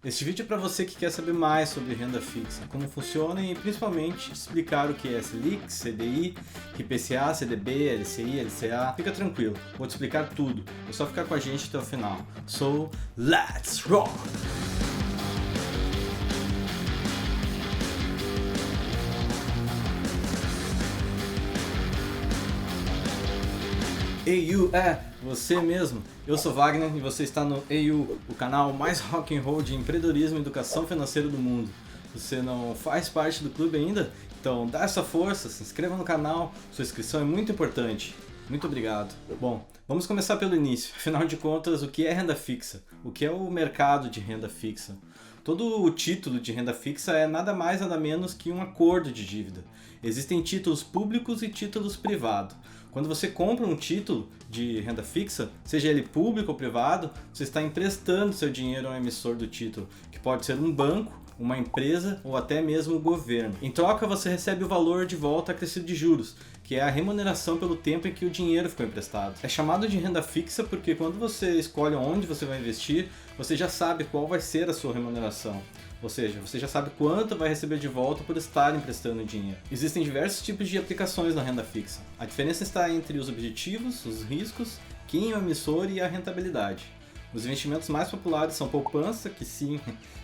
Este vídeo é para você que quer saber mais sobre renda fixa, como funciona e principalmente explicar o que é Selic, CDI, IPCA, CDB, LCI, LCA. Fica tranquilo, vou te explicar tudo, é só ficar com a gente até o final. So, let's rock! AU você mesmo. Eu sou Wagner e você está no AU, o canal mais rock and roll de empreendedorismo e educação financeira do mundo. Você não faz parte do clube ainda? Então dá essa força, se inscreva no canal, sua inscrição é muito importante. Muito obrigado. Bom, vamos começar pelo início. Afinal de contas, o que é renda fixa? O que é o mercado de renda fixa? Todo o título de renda fixa é nada mais nada menos que um acordo de dívida. Existem títulos públicos e títulos privados. Quando você compra um título de renda fixa, seja ele público ou privado, você está emprestando seu dinheiro ao emissor do título, que pode ser um banco, uma empresa ou até mesmo o governo. Em troca, você recebe o valor de volta acrescido de juros, que é a remuneração pelo tempo em que o dinheiro ficou emprestado. É chamado de renda fixa porque quando você escolhe onde você vai investir, você já sabe qual vai ser a sua remuneração. Ou seja, você já sabe quanto vai receber de volta por estar emprestando dinheiro. Existem diversos tipos de aplicações na renda fixa. A diferença está entre os objetivos, os riscos, quem é o emissor e a rentabilidade. Os investimentos mais populares são poupança, que sim,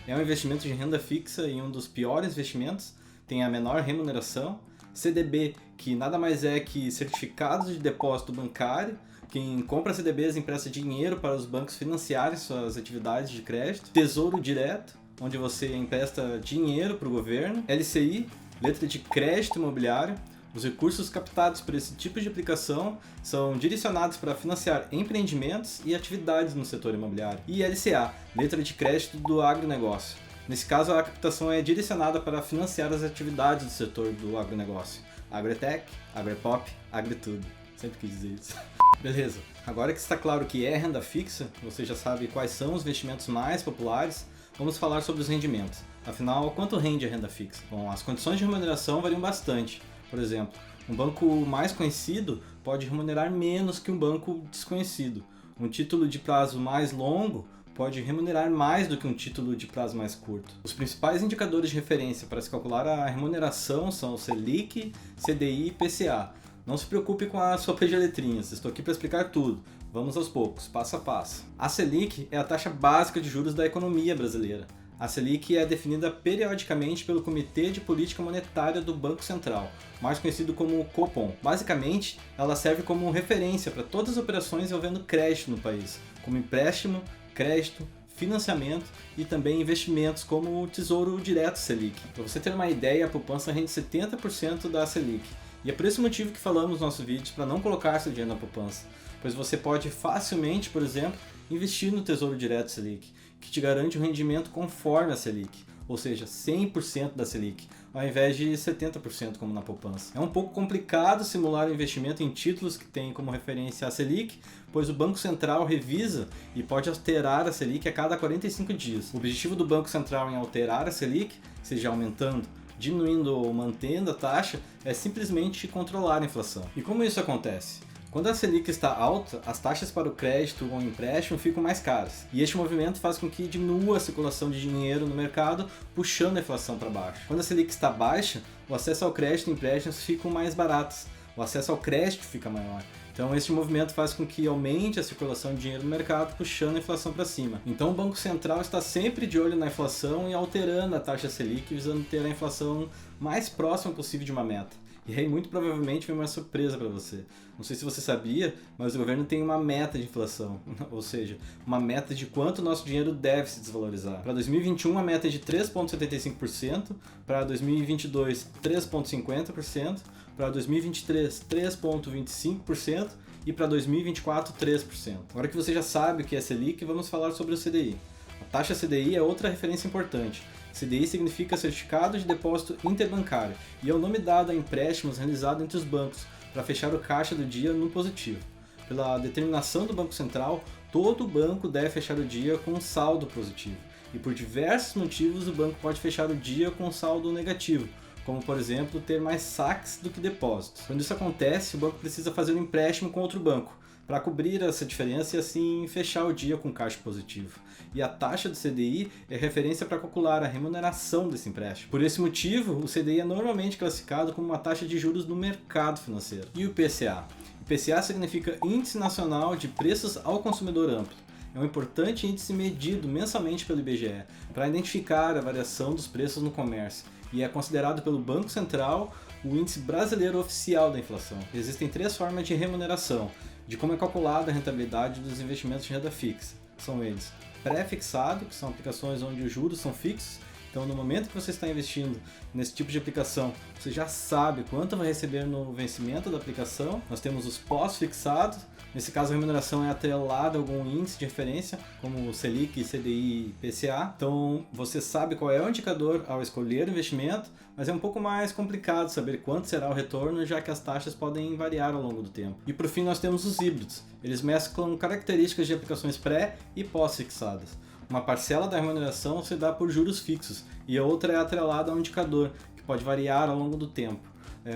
é um investimento de renda fixa e um dos piores investimentos, tem a menor remuneração. CDB, que nada mais é que certificados de depósito bancário. Quem compra CDBs empresta dinheiro para os bancos financiarem suas atividades de crédito. Tesouro direto, onde você empresta dinheiro para o governo. LCI, letra de crédito imobiliário. Os recursos captados por esse tipo de aplicação são direcionados para financiar empreendimentos e atividades no setor imobiliário. E LCA, letra de crédito do agronegócio. Nesse caso, a captação é direcionada para financiar as atividades do setor do agronegócio. Agritech, Agropop, Agritudo. Sempre quis dizer isso. Beleza, agora que está claro o que é renda fixa, você já sabe quais são os investimentos mais populares, vamos falar sobre os rendimentos. Afinal, quanto rende a renda fixa? Bom, as condições de remuneração variam bastante. Por exemplo, um banco mais conhecido pode remunerar menos que um banco desconhecido. Um título de prazo mais longo pode remunerar mais do que um título de prazo mais curto. Os principais indicadores de referência para se calcular a remuneração são o Selic, CDI e IPCA. Não se preocupe com a sopa de letrinhas, estou aqui para explicar tudo. Vamos aos poucos, passo a passo. A Selic é a taxa básica de juros da economia brasileira. A Selic é definida periodicamente pelo Comitê de Política Monetária do Banco Central, mais conhecido como Copom. Basicamente, ela serve como referência para todas as operações envolvendo crédito no país, como empréstimo, crédito, financiamento e também investimentos como o Tesouro Direto Selic. Para você ter uma ideia, a poupança rende 70% da Selic. E é por esse motivo que falamos nos nossos vídeos para não colocar seu dinheiro na poupança, pois você pode facilmente, por exemplo, investir no Tesouro Direto Selic, que te garante um rendimento conforme a Selic, ou seja, 100% da Selic, ao invés de 70% como na poupança. É um pouco complicado simular o investimento em títulos que têm como referência a Selic, pois o Banco Central revisa e pode alterar a Selic a cada 45 dias. O objetivo do Banco Central em alterar a Selic, seja aumentando, diminuindo ou mantendo a taxa, é simplesmente controlar a inflação. E como isso acontece? Quando a Selic está alta, as taxas para o crédito ou empréstimo ficam mais caras. E este movimento faz com que diminua a circulação de dinheiro no mercado, puxando a inflação para baixo. Quando a Selic está baixa, o acesso ao crédito e empréstimos ficam mais baratos. O acesso ao crédito fica maior. Então este movimento faz com que aumente a circulação de dinheiro no mercado, puxando a inflação para cima. Então o Banco Central está sempre de olho na inflação e alterando a taxa Selic, visando ter a inflação mais próxima possível de uma meta. E aí muito provavelmente vem uma surpresa para você. Não sei se você sabia, mas o governo tem uma meta de inflação, ou seja, uma meta de quanto o nosso dinheiro deve se desvalorizar. Para 2021 a meta é de 3,75%, para 2022 3,50%, para 2023 3,25% e para 2024 3%. Agora que você já sabe o que é Selic, vamos falar sobre o CDI. A taxa CDI é outra referência importante. CDI significa Certificado de Depósito Interbancário e é o nome dado a empréstimos realizados entre os bancos para fechar o caixa do dia no positivo. Pela determinação do Banco Central, todo banco deve fechar o dia com um saldo positivo e por diversos motivos o banco pode fechar o dia com um saldo negativo, como por exemplo ter mais saques do que depósitos. Quando isso acontece, o banco precisa fazer um empréstimo com outro banco, para cobrir essa diferença e assim fechar o dia com caixa positivo. E a taxa do CDI é referência para calcular a remuneração desse empréstimo. Por esse motivo, o CDI é normalmente classificado como uma taxa de juros no mercado financeiro. E o IPCA? IPCA significa Índice Nacional de Preços ao Consumidor Amplo. É um importante índice medido mensalmente pelo IBGE para identificar a variação dos preços no comércio e é considerado pelo Banco Central o índice brasileiro oficial da inflação. Existem 3 formas de remuneração, de como é calculada a rentabilidade dos investimentos de renda fixa. São eles: pré-fixado, que são aplicações onde os juros são fixos. Então, no momento que você está investindo nesse tipo de aplicação, você já sabe quanto vai receber no vencimento da aplicação. Nós temos os pós-fixados. Nesse caso, a remuneração é atrelada a algum índice de referência, como o Selic, CDI e IPCA. Então, você sabe qual é o indicador ao escolher o investimento, mas é um pouco mais complicado saber quanto será o retorno, já que as taxas podem variar ao longo do tempo. E por fim, nós temos os híbridos. Eles mesclam características de aplicações pré e pós-fixadas. Uma parcela da remuneração se dá por juros fixos e a outra é atrelada a um indicador, que pode variar ao longo do tempo.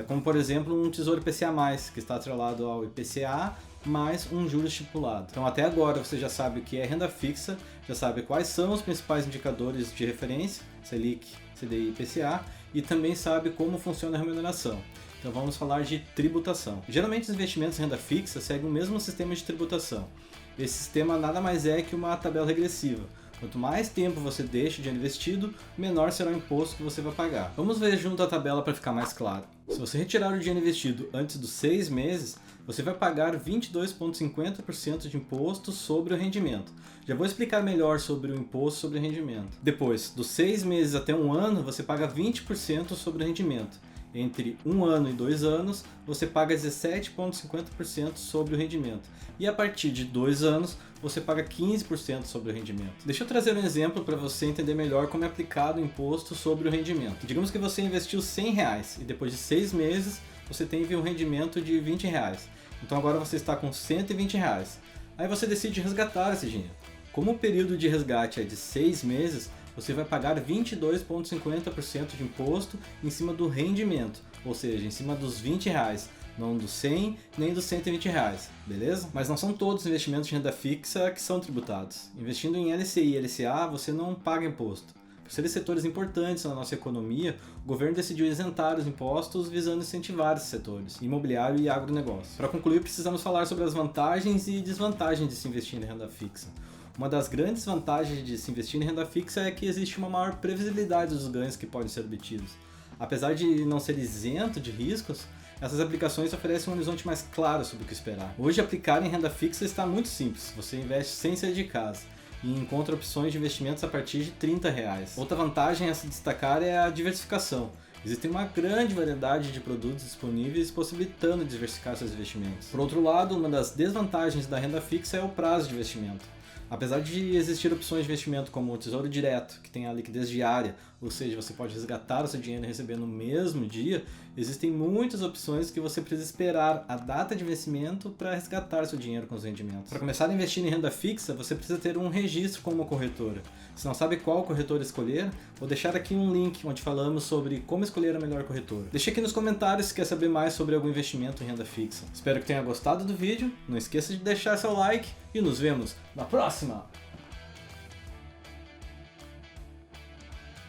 Como, por exemplo, um Tesouro IPCA+, que está atrelado ao IPCA, mais um juro estipulado. Então, até agora você já sabe o que é renda fixa, já sabe quais são os principais indicadores de referência, Selic, CDI e IPCA, e também sabe como funciona a remuneração. Então vamos falar de tributação. Geralmente os investimentos em renda fixa seguem o mesmo sistema de tributação. Esse sistema nada mais é que uma tabela regressiva. Quanto mais tempo você deixa de investido, menor será o imposto que você vai pagar. Vamos ver junto a tabela para ficar mais claro. Se você retirar o dinheiro investido antes dos 6 meses, você vai pagar 22,50% de imposto sobre o rendimento. Já vou explicar melhor sobre o imposto sobre o rendimento. Depois, dos 6 meses até 1 ano, você paga 20% sobre o rendimento. Entre 1 ano e 2 anos, você paga 17,50% sobre o rendimento. E a partir de 2 anos, você paga 15% sobre o rendimento. Deixa eu trazer um exemplo para você entender melhor como é aplicado o imposto sobre o rendimento. Digamos que você investiu R$100 e depois de 6 meses, você teve um rendimento de R$20. Então agora você está com R$120. Aí você decide resgatar esse dinheiro. Como o período de resgate é de 6 meses, você vai pagar 22,50% de imposto em cima do rendimento, ou seja, em cima dos R$20, não dos 100 nem dos R$120, beleza? Mas não são todos os investimentos de renda fixa que são tributados. Investindo em LCI e LCA, você não paga imposto. Por serem setores importantes na nossa economia, o governo decidiu isentar os impostos visando incentivar esses setores, imobiliário e agronegócio. Para concluir, precisamos falar sobre as vantagens e desvantagens de se investir em renda fixa. Uma das grandes vantagens de se investir em renda fixa é que existe uma maior previsibilidade dos ganhos que podem ser obtidos. Apesar de não ser isento de riscos, essas aplicações oferecem um horizonte mais claro sobre o que esperar. Hoje, aplicar em renda fixa está muito simples. Você investe sem sair de casa e encontra opções de investimentos a partir de R$30. Outra vantagem a se destacar é a diversificação. Existe uma grande variedade de produtos disponíveis possibilitando diversificar seus investimentos. Por outro lado, uma das desvantagens da renda fixa é o prazo de investimento. Apesar de existir opções de investimento como o Tesouro Direto, que tem a liquidez diária, ou seja, você pode resgatar o seu dinheiro e receber no mesmo dia, existem muitas opções que você precisa esperar a data de vencimento para resgatar seu dinheiro com os rendimentos. Para começar a investir em renda fixa, você precisa ter um registro com uma corretora. Se não sabe qual corretora escolher, vou deixar aqui um link onde falamos sobre como escolher a melhor corretora. Deixe aqui nos comentários se quer saber mais sobre algum investimento em renda fixa. Espero que tenha gostado do vídeo, não esqueça de deixar seu like e nos vemos na próxima!